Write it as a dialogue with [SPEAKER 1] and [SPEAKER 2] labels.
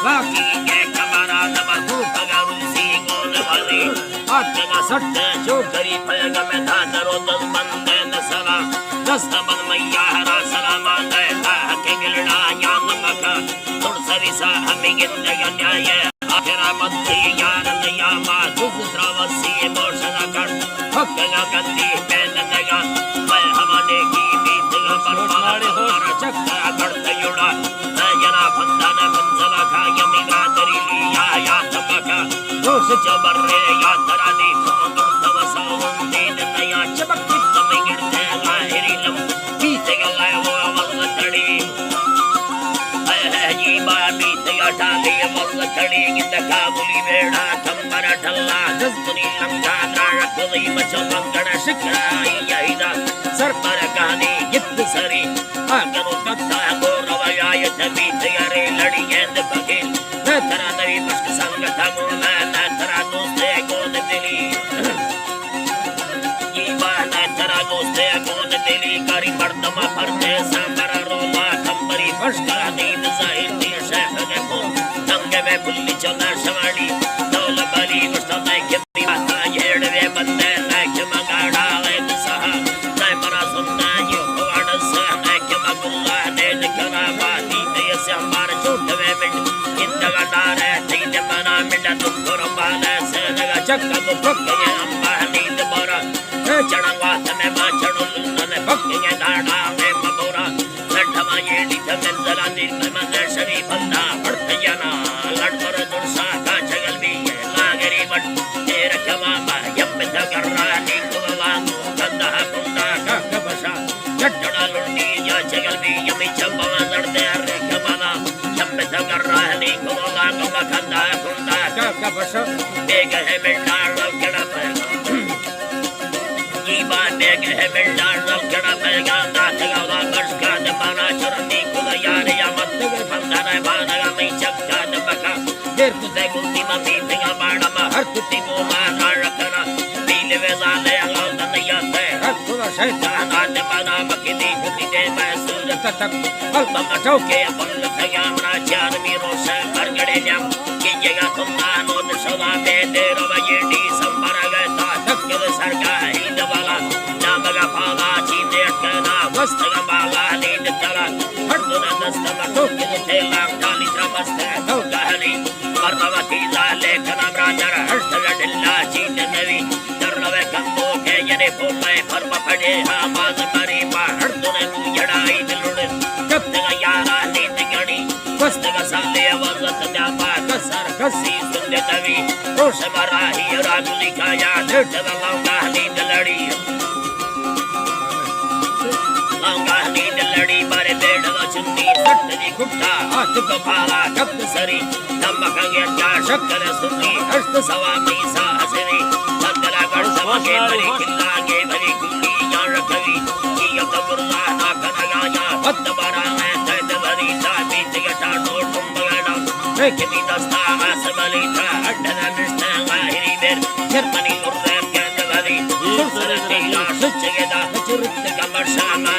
[SPEAKER 1] Laki ke kamarada bahu pagaru singon bali. Atga satte chokari payga mein dhadaro das bande nasala. Dastaman maiya hara salama dayta ke gilda ya namaka. Tursari sa hamigin daganya. Akhira madhi yar nayama juzra wasi moshana kar. Hakka gandi ben naga. Mai hamane ki beat barpara hara chakka karta yuda. Jana bandana manzala ka yamiga dari liya ya tabaka. Dos jabarre ya tarani thondur tavasa undin naya chabakki tamigir de lahiri lam. Beate galay wo amal tadi. Ji ba beate atali amal tadi ginda kabuli veda tambara thalla jasmani langa dara koi machan gana shikra yaida sarpar kahani git sari aganu katta goravaya beate yare ladi and bagil na tara navi pask sangata mona na tara doste god dili jiba na tara doste god dili kari bardama parte sambara roma kambari paska din zahir di shahge ko tange me bulli chala shamadi dawla bali mustana ke mata yedve bande na ke magada led saha na para sunna yo wada sa na ke magulla ne kana bati te sambar chutve min indaga dare tine mana min dukkur bala se daga chakka ko pakke amba ni dabara chanangwa tame ma chanul ne pakke dada ne mabura ladhama yedi tame dalani man shari banda partayana ladbar dursa ka chagal bi lagari vat tera kama ma yamme dagarani kuwa kanda kunda ka kabasha chattana lundi ya chagal bi yami chamba narde arre kamana yamme dagarani kuwa kanda kunda ka kabasha bega he mendar gada payga jiba bega he mendar gada payga da tagawa barska de mana churni kuwa yare yamat bandana banaga mai chakka de baka der tu de gulti mami tinga bada ma har tu ti mo ma rakana pile vezale alda nayate har tu shaytan de bana makidi huti de masur tatak alba matauke apal tagamna char mi rosha bargade nyam kiyega tumna no de sava be de ravayedi sambaraga ta takkil sarga hidwala namaga phala chinde atkana vastaga bala ni de tala har tu nastama tokkil telang dali tramaste dogahali marvati lale kana brajara harstaga dilla chinde navi darve kambo ke yane pulai parma pade ha maz mari pa har tu ne yadai dilude kaptaga yara ni tigani vastaga sale avazat dapa kasar kasi sunde tavi roshmarahi raguli kaya dirtava langa ni daladi langa ni daladi bare bedava chunni sattani gutta hath ko phala kapt sari nammakage kya shakkar sunni hast sawami sa hasri bandala gar samage bari killage bari kulli ya rakavi kiya kaburla na kanagaya pattabara ta bari ta bitiyata no tumbagada ekmi dasta asbali ta adana nista ahiri ber germani urre kya bari susarati la suchegeda churut kamarsha na